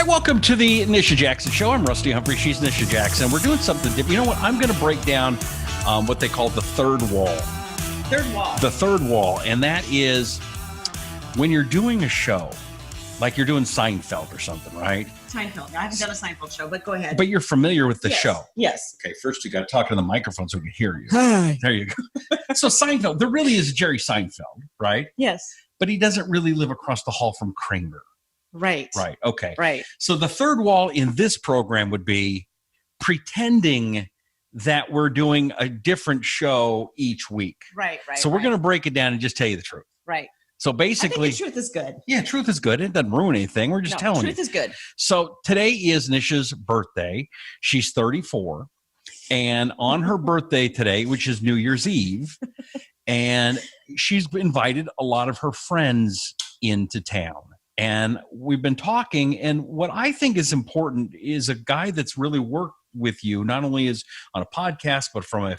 Hi, welcome to the Nisha Jackson Show. I'm Rusty Humphries. She's Nisha Jackson. We're doing something different. You know what? I'm going to break down what they call the third wall. Third wall. The third wall. And that is when you're doing a show, like you're doing Seinfeld or something, right? Seinfeld. I haven't done a Seinfeld show, but go ahead. But you're familiar with the show. Yes. Okay, first you got to talk to the microphone so we can hear you. Hi. There you go. So Seinfeld, there really is Jerry Seinfeld, right? Yes. But he doesn't really live across the hall from Kramer. Right. Right. Okay. Right. So the third wall in this program would be pretending that we're doing a different show each week. Right. So we're going to break it down and just tell you the truth. Right. So basically, I think the truth is good. Yeah, truth is good. It doesn't ruin anything. We're just telling you. Truth is good. So today is Nisha's birthday. She's 34. And on her birthday today, which is New Year's Eve, and she's invited a lot of her friends into town. And we've been talking, and what I think is important is a guy that's really worked with you, not only is on a podcast, but from a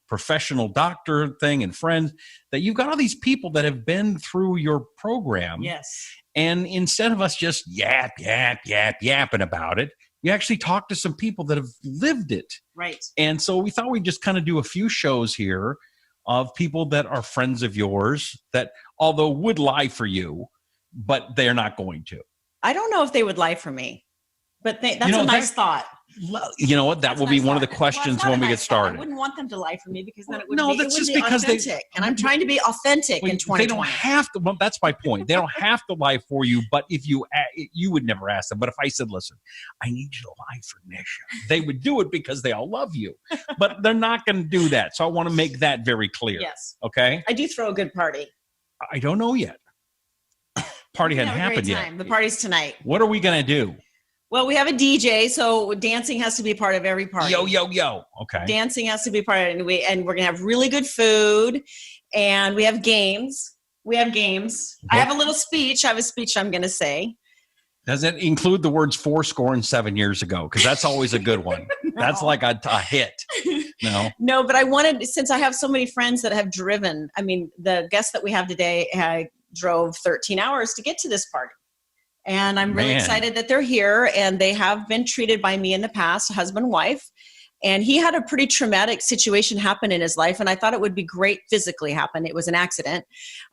professional doctor thing and friends, that you've got all these people that have been through your program. Yes. And instead of us just yapping about it, you actually talk to some people that have lived it. Right. And so we thought we'd just kind of do a few shows here of people that are friends of yours that, although would lie for you, but they're not going to. I don't know if they would lie for me, but that's a nice thought. You know what? That will be one of the questions when we get started. I wouldn't want them to lie for me because then it would be authentic. And I'm trying to be authentic in 2020. They don't have to. Well, that's my point. They don't have to lie for you. But if you would never ask them. But if I said, listen, I need you to lie for Nisha, they would do it because they all love you. But they're not going to do that. So I want to make that very clear. Yes. Okay? I do throw a good party. I don't know yet. Party hadn't happened yet. The party's tonight. What are we going to do? Well, we have a DJ, so dancing has to be part of every party. Yo. Okay. Dancing has to be part of it. And we're going to have really good food, and we have games. I have a little speech. I have a speech I'm going to say. Does it include the words 4 and 7 years ago? Because that's always a good one. No. That's like a hit. No, but I wanted, since I have so many friends that have driven, I mean, the guest that we have today drove 13 hours to get to this party. And I'm really excited that they're here, and they have been treated by me in the past, husband, wife. And he had a pretty traumatic situation happen in his life, and I thought it would be great physically happen. It was an accident.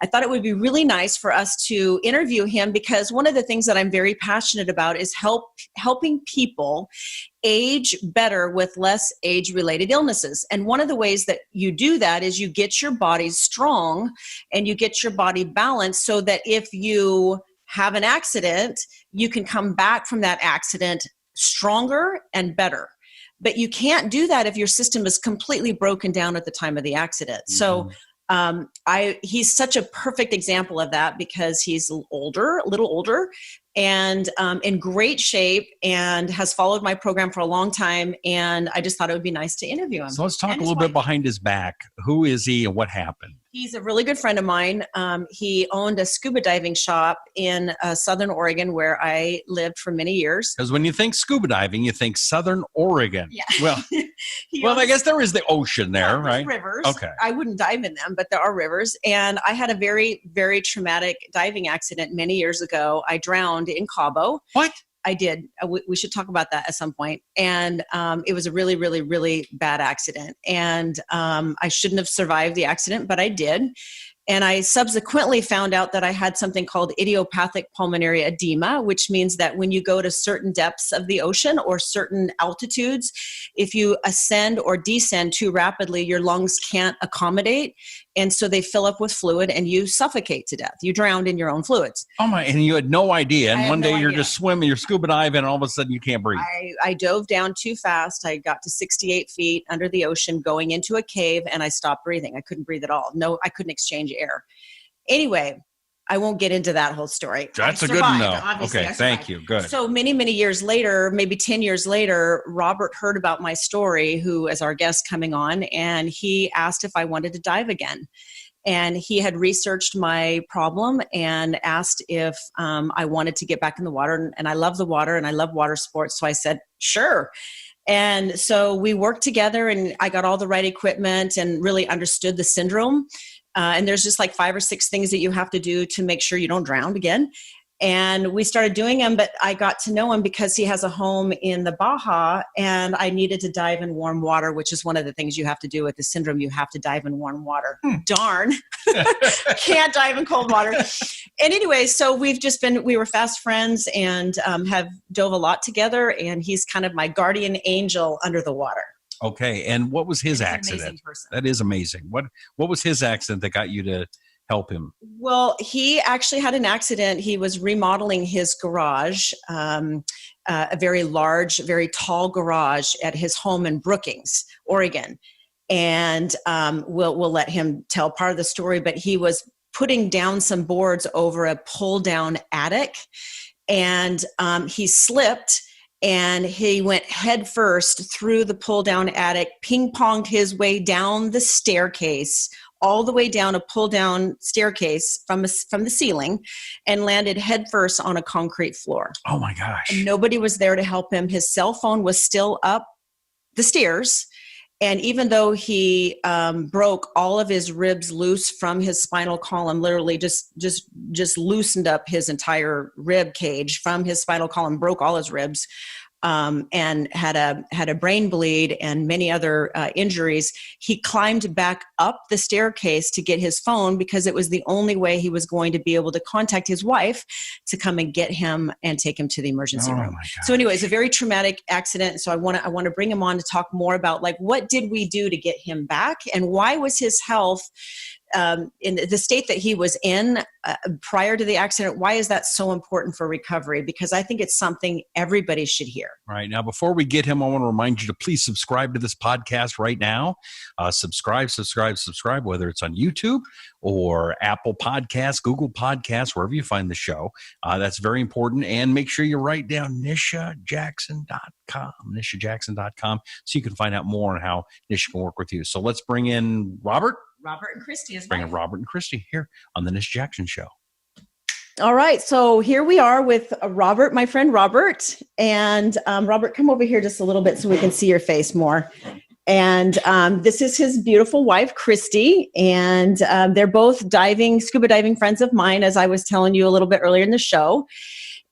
I thought it would be really nice for us to interview him, because one of the things that I'm very passionate about is helping people age better with less age-related illnesses. And one of the ways that you do that is you get your body strong and you get your body balanced, so that if you have an accident, you can come back from that accident stronger and better. But you can't do that if your system is completely broken down at the time of the accident. Mm-hmm. So he's such a perfect example of that, because he's a little older, and in great shape, and has followed my program for a long time. And I just thought it would be nice to interview him. So let's talk a little bit behind his back. Who is he and what happened? He's a really good friend of mine. He owned a scuba diving shop in Southern Oregon, where I lived for many years. Because when you think scuba diving, you think Southern Oregon. Yeah. Well, I guess there is the ocean there, right? Rivers. Okay. I wouldn't dive in them, but there are rivers. And I had a very, very traumatic diving accident many years ago. I drowned in Cabo. What? I did. We should talk about that at some point. And it was a really, really, really bad accident. And I shouldn't have survived the accident, but I did. And I subsequently found out that I had something called idiopathic pulmonary edema, which means that when you go to certain depths of the ocean or certain altitudes, if you ascend or descend too rapidly, your lungs can't accommodate. And so they fill up with fluid and you suffocate to death. You drowned in your own fluids. Oh my, and you had no idea. And one day you're just swimming, you're scuba diving, and all of a sudden you can't breathe. I dove down too fast. I got to 68 feet under the ocean going into a cave, and I stopped breathing. I couldn't breathe at all. No, I couldn't exchange air. Anyway, I won't get into that whole story. That's a good one, though. Okay, thank you. Good. So many, many years later, maybe 10 years later, Robert heard about my story, who is our guest coming on, and he asked if I wanted to dive again. And he had researched my problem and asked if I wanted to get back in the water. And I love the water and I love water sports. So I said, sure. And so we worked together, and I got all the right equipment and really understood the syndrome. And there's just like 5 or 6 things that you have to do to make sure you don't drown again. And we started doing them, but I got to know him because he has a home in the Baja, and I needed to dive in warm water, which is one of the things you have to do with the syndrome. You have to dive in warm water. Darn. Can't dive in cold water. And anyway, so we were fast friends and have dove a lot together, and he's kind of my guardian angel under the water. Okay. And what was his accident? That is amazing. What was his accident that got you to help him? Well, he actually had an accident. He was remodeling his garage, a very large, very tall garage at his home in Brookings, Oregon. And we'll let him tell part of the story, but he was putting down some boards over a pull-down attic, and he slipped, and he went head first through the pull-down attic, ping-ponged his way down the staircase, all the way down a pull-down staircase from the ceiling, and landed headfirst on a concrete floor. Oh my gosh. And nobody was there to help him. His cell phone was still up the stairs. And even though he broke all of his ribs loose from his spinal column, literally just loosened up his entire rib cage from his spinal column, broke all his ribs, and had a brain bleed and many other injuries, he climbed back up the staircase to get his phone because it was the only way he was going to be able to contact his wife to come and get him and take him to the emergency room. So anyway, it's a very traumatic accident. So I want to bring him on to talk more about, like, what did we do to get him back, and why was his health in the state that he was in prior to the accident? Why is that so important for recovery? Because I think it's something everybody should hear. All right. Now, before we get him, I want to remind you to please subscribe to this podcast right now. Subscribe, whether it's on YouTube or Apple Podcasts, Google Podcasts, wherever you find the show. That's very important. And make sure you write down nishajackson.com, so you can find out more on how Nisha can work with you. So let's bring in Robert and Christy is bringing Robert and Christy here on the Nisha Jackson Show. All right. So here we are with Robert, my friend Robert. And Robert, come over here just a little bit so we can see your face more. And this is his beautiful wife, Christy. And they're both scuba diving friends of mine, as I was telling you a little bit earlier in the show.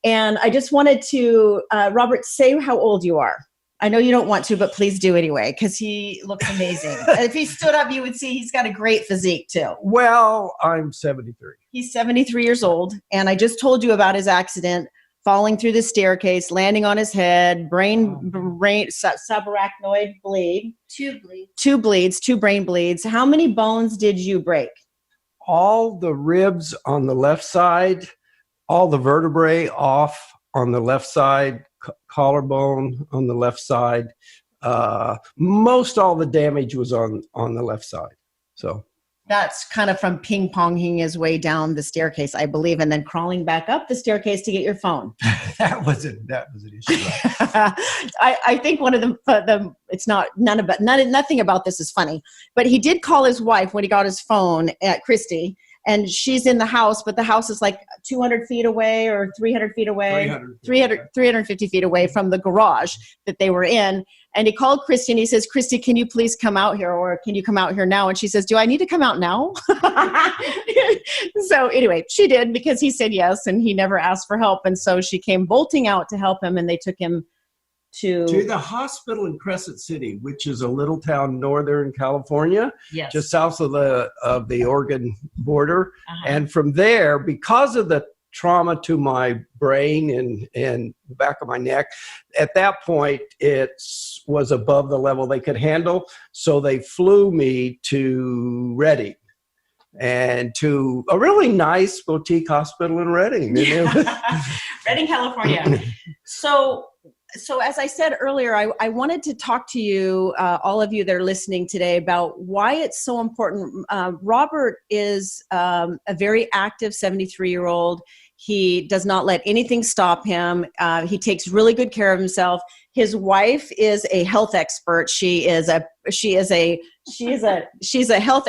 And I just wanted to, Robert, say how old you are. I know you don't want to, but please do anyway, because he looks amazing. If he stood up, you would see he's got a great physique too. Well, I'm 73. He's 73 years old. And I just told you about his accident, falling through the staircase, landing on his head, brain subarachnoid bleed. Two brain bleeds. How many bones did you break? All the ribs on the left side, all the vertebrae off on the left side, collarbone on the left side. Most all the damage was on the left side. So that's kind of from ping-ponging his way down the staircase, I believe, and then crawling back up the staircase to get your phone. that was an issue. Right? I think one of them. It's nothing about this is funny, but he did call his wife when he got his phone at Christy. And she's in the house, but the house is like 200 feet away or 300 feet away, 350 feet away from the garage that they were in. And he called Christy and he says, Christy, can you please come out here, or can you come out here now? And she says, do I need to come out now? So anyway, she did, because he said yes, and he never asked for help. And so she came bolting out to help him, and they took him to the hospital in Crescent City, which is a little town northern California, yes, just south of the Oregon border. And from there, because of the trauma to my brain and the back of my neck, at that point it was above the level they could handle, so they flew me to Redding, and to a really nice boutique hospital in Redding. Redding, California. So as I said earlier, I wanted to talk to you, all of you that are listening today, about why it's so important. Robert is a very active 73-year-old. He does not let anything stop him. He takes really good care of himself. His wife is a health expert. She is a health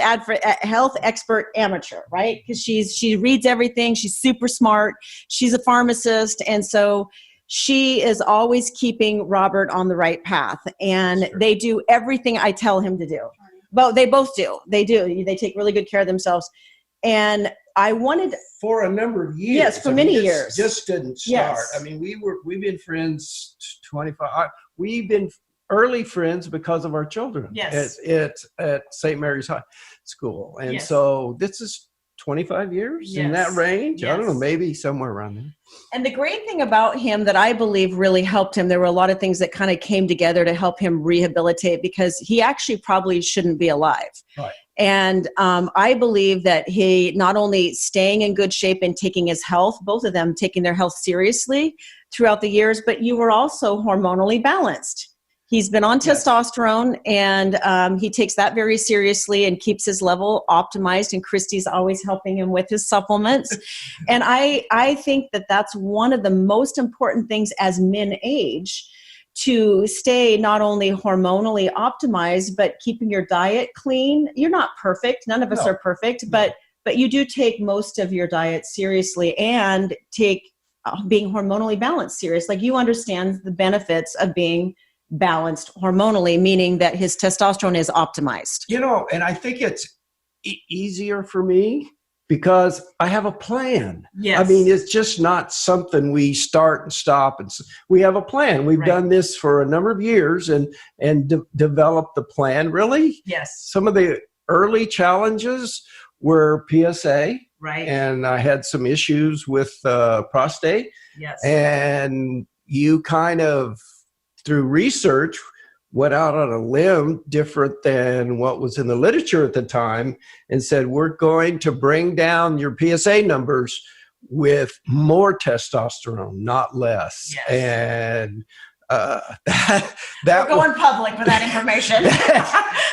expert amateur, right? Because she reads everything. She's super smart. She's a pharmacist, and so she is always keeping Robert on the right path, and sure, they do everything I tell him to do. But they both do. They do. They take really good care of themselves. And I wanted for a number of years. Yes, for many years. Just didn't start. Yes. I mean, we've been friends 25. We've been early friends because of our children. Yes. At St. Mary's High School, and Yes. so this is 25 years in that Yes. range. I don't know, Yes. maybe somewhere around there. And the great thing about him that I believe really helped him, there were a lot of things that kind of came together to help him rehabilitate, because he actually probably shouldn't be alive. Right. And I believe that he not only staying in good shape and taking his health, both of them taking their health seriously throughout the years, but you were also hormonally balanced. He's been on testosterone, and he takes that very seriously and keeps his level optimized. And Christy's always helping him with his supplements. And I think that that's one of the most important things as men age, to stay not only hormonally optimized, but keeping your diet clean. You're not perfect. None of us are perfect, but you do take most of your diet seriously, and take being hormonally balanced serious. Like, you understand the benefits of being balanced hormonally, meaning that his testosterone is optimized. And I think it's easier for me because I have a plan. Yes. I mean, it's just not something we start and stop. And we have a plan. We've done this for a number of years and developed the plan. Really? Yes. Some of the early challenges were PSA. Right. And I had some issues with prostate. Yes. And you kind of, through research, went out on a limb different than what was in the literature at the time, and said, we're going to bring down your PSA numbers with more testosterone, not less. Yes. And that we're going public with that information.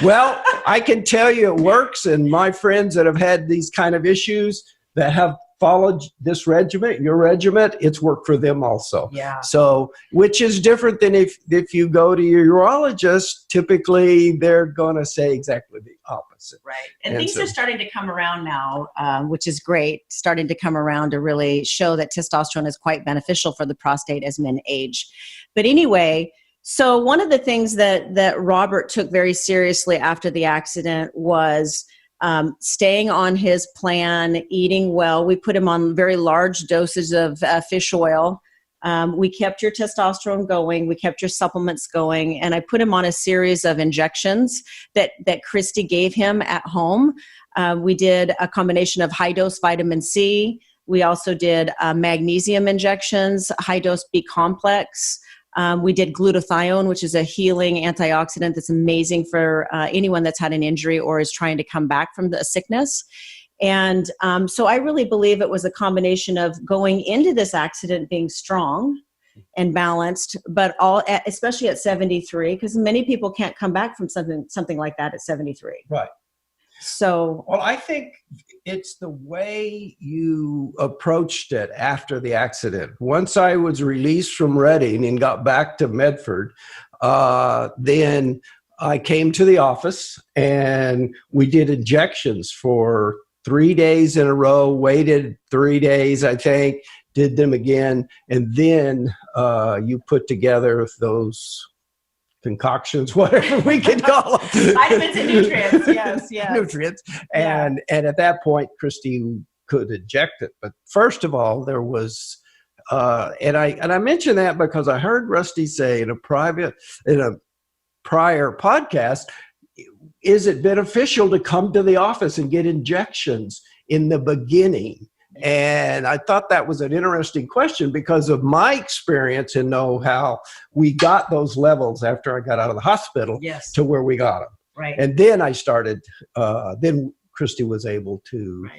Well, I can tell you it works, and my friends that have had these kind of issues that have followed this regiment, your regiment, it's worked for them also. Yeah. So, which is different than if you go to your urologist, typically they're going to say exactly the opposite. Right. And things are starting to come around now, which is great, starting to come around to really show that testosterone is quite beneficial for the prostate as men age. But anyway, so one of the things that Robert took very seriously after the accident was staying on his plan, eating well. We put him on very large doses of fish oil. We kept your testosterone going. We kept your supplements going. And I put him on a series of injections that Christy gave him at home. We did a combination of high-dose vitamin C. We also did magnesium injections, high-dose B complex. We did glutathione, which is a healing antioxidant that's amazing for anyone that's had an injury or is trying to come back from the sickness. And so I really believe it was a combination of going into this accident being strong and balanced, but especially at 73, because many people can't come back from something like that at 73. Right. So, well, I think it's the way you approached it after the accident. Once I was released from Reading and got back to Medford, then I came to the office and we did injections for 3 days in a row, waited 3 days, I think, did them again. And then you put together those concoctions, whatever we could call them. Vitamins and nutrients, yes. Nutrients. And at that point, Christy could inject it. But first of all, there was, and I mention that because I heard Rusty say in a prior podcast, is it beneficial to come to the office and get injections in the beginning? And I thought that was an interesting question because of my experience and know how we got those levels after I got out of the hospital to where we got them. Right. And then I started, then Christy was able to,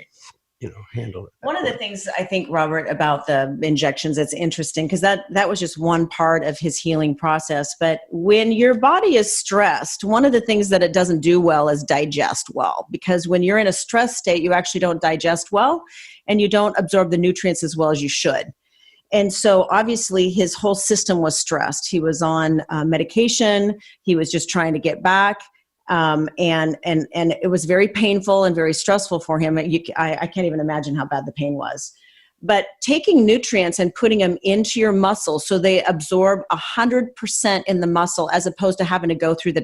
handle it. One of the things I think, Robert, about the injections that's interesting, because that was just one part of his healing process. But when your body is stressed, one of the things that it doesn't do well is digest well. Because when you're in a stress state, you actually don't digest well and you don't absorb the nutrients as well as you should. And so obviously his whole system was stressed. He was on medication. He was just trying to get back. And it was very painful and very stressful for him. I can't even imagine how bad the pain was. But taking nutrients and putting them into your muscle so they absorb 100% in the muscle, as opposed to having to go through the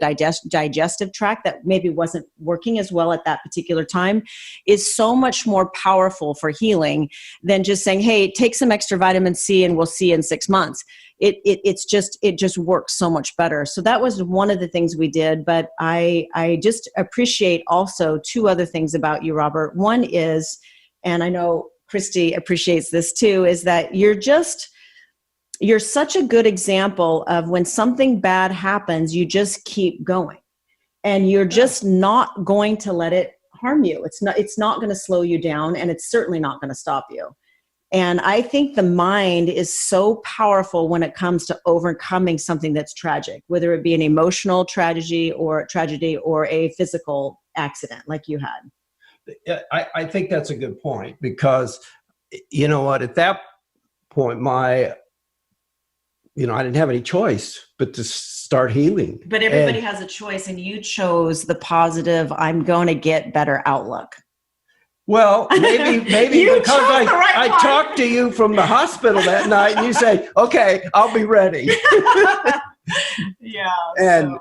digestive tract that maybe wasn't working as well at that particular time, is so much more powerful for healing than just saying, hey, take some extra vitamin C and we'll see you in 6 months. It just works so much better. So that was one of the things we did. But I just appreciate also two other things about you, Robert. One is, and I know Christy appreciates this too, is that you're such a good example of when something bad happens, you just keep going, and you're just not going to let it harm you. It's not going to slow you down, and it's certainly not going to stop you. And I think the mind is so powerful when it comes to overcoming something that's tragic, whether it be an emotional tragedy or a physical accident like you had. I think that's a good point, because you know what, at that point, I didn't have any choice but to start healing. But everybody has a choice, and you chose the positive, I'm going to get better outlook. Well, maybe because I talked to you from the hospital that night, and you say, okay, I'll be ready. Yeah. And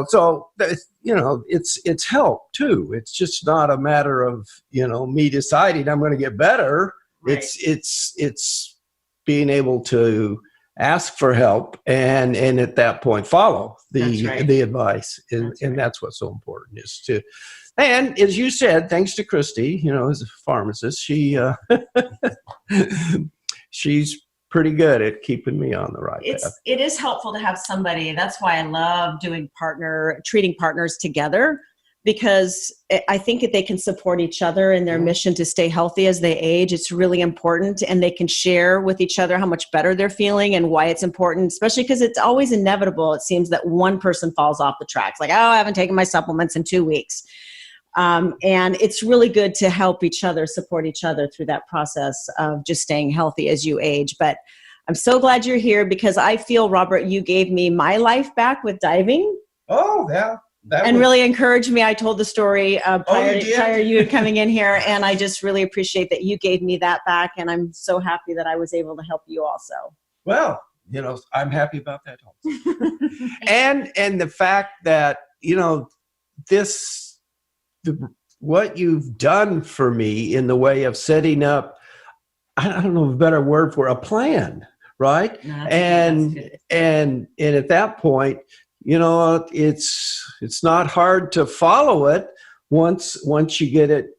so it's help too. It's just not a matter of, me deciding I'm going to get better. Right. It's being able to ask for help and at that point follow the advice. And that's what's so important, is to, and as you said, thanks to Christy, as a pharmacist, she's pretty good at keeping me on the right path. It is helpful to have somebody. That's why I love doing treating partners together, because I think that they can support each other in their mission to stay healthy as they age. It's really important, and they can share with each other how much better they're feeling and why it's important, especially because it's always inevitable. It seems that one person falls off the tracks, like, I haven't taken my supplements in 2 weeks. And it's really good to help each other, support each other through that process of just staying healthy as you age. But I'm so glad you're here, because I feel, Robert, you gave me my life back with diving. Oh, yeah. And really encouraged me. I told the story prior to you coming in here, and I just really appreciate that you gave me that back, and I'm so happy that I was able to help you also. Well, I'm happy about that also. and the fact that, what you've done for me in the way of setting up, I don't know a better word for a plan, right? No, and at that point, it's not hard to follow it once you get it,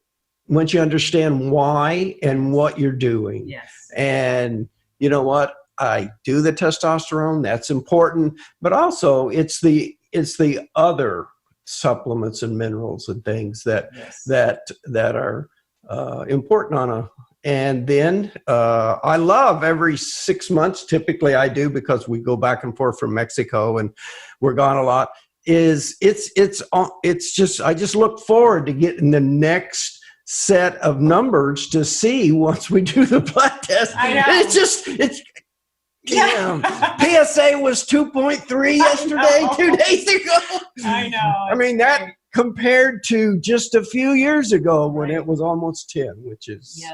once you understand why and what you're doing. Yes. And you know what? I do the testosterone, that's important, but also it's the other supplements and minerals and things that are important and then I love every 6 months, typically I do, because we go back and forth from Mexico and we're gone a lot, it's just, I just look forward to getting the next set of numbers to see once we do the blood test. I know. PSA was 2.3 yesterday, 2 days ago. I know. I mean, that compared to just a few years ago when it was almost 10, which is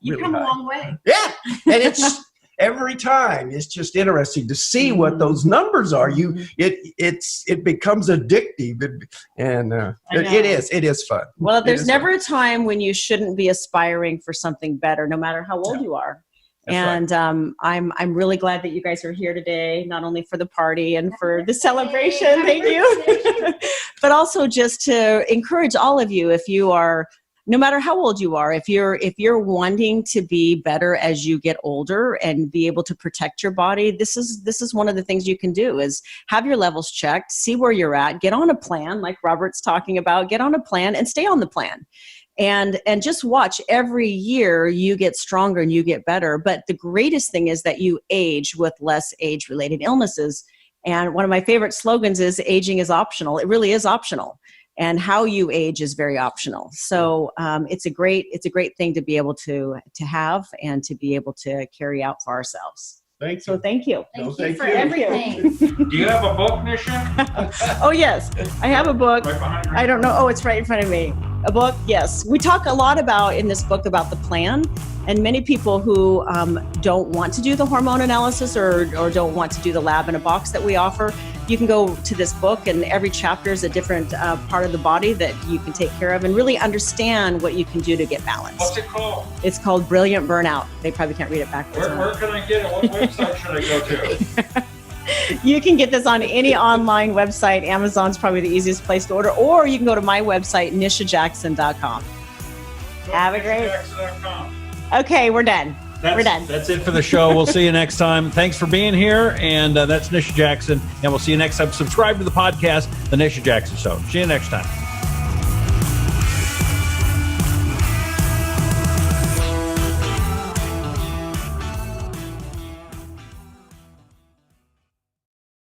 you've really come high. a long way. Yeah, and it's every time it's just interesting to see what those numbers are. It becomes addictive, and it is fun. Well, there's never a time when you shouldn't be aspiring for something better, no matter how old you are. That's right. I'm really glad that you guys are here today, not only for the party and for the celebration, thank you, but also just to encourage all of you, if you are, no matter how old you are, if you're wanting to be better as you get older and be able to protect your body, this is one of the things you can do, is have your levels checked, see where you're at, get on a plan, like Robert's talking about, get on a plan and stay on the plan. And just watch, every year you get stronger and you get better. But the greatest thing is that you age with less age-related illnesses. And one of my favorite slogans is, aging is optional. It really is optional. And how you age is very optional. So it's a great thing to be able to have and to be able to carry out for ourselves. Thank you. So thank you. Thank you for everything. Do you have a book, Nisha? Oh, yes. I have a book. Right behind you. I don't know. Oh, it's right in front of me. A book, yes. We talk a lot in this book about the plan, and many people who don't want to do the hormone analysis or don't want to do the lab in a box that we offer, you can go to this book, and every chapter is a different part of the body that you can take care of and really understand what you can do to get balanced. What's it called? It's called Brilliant Burnout. They probably can't read it backwards. Where can I get it? What website should I go to? You can get this on any online website. Amazon's probably the easiest place to order, or you can go to my website, nishajackson.com. Have a great. Okay, we're done. We're done. That's it for the show. We'll see you next time. Thanks for being here. And that's Nisha Jackson. And we'll see you next time. Subscribe to the podcast, The Nisha Jackson Show. See you next time.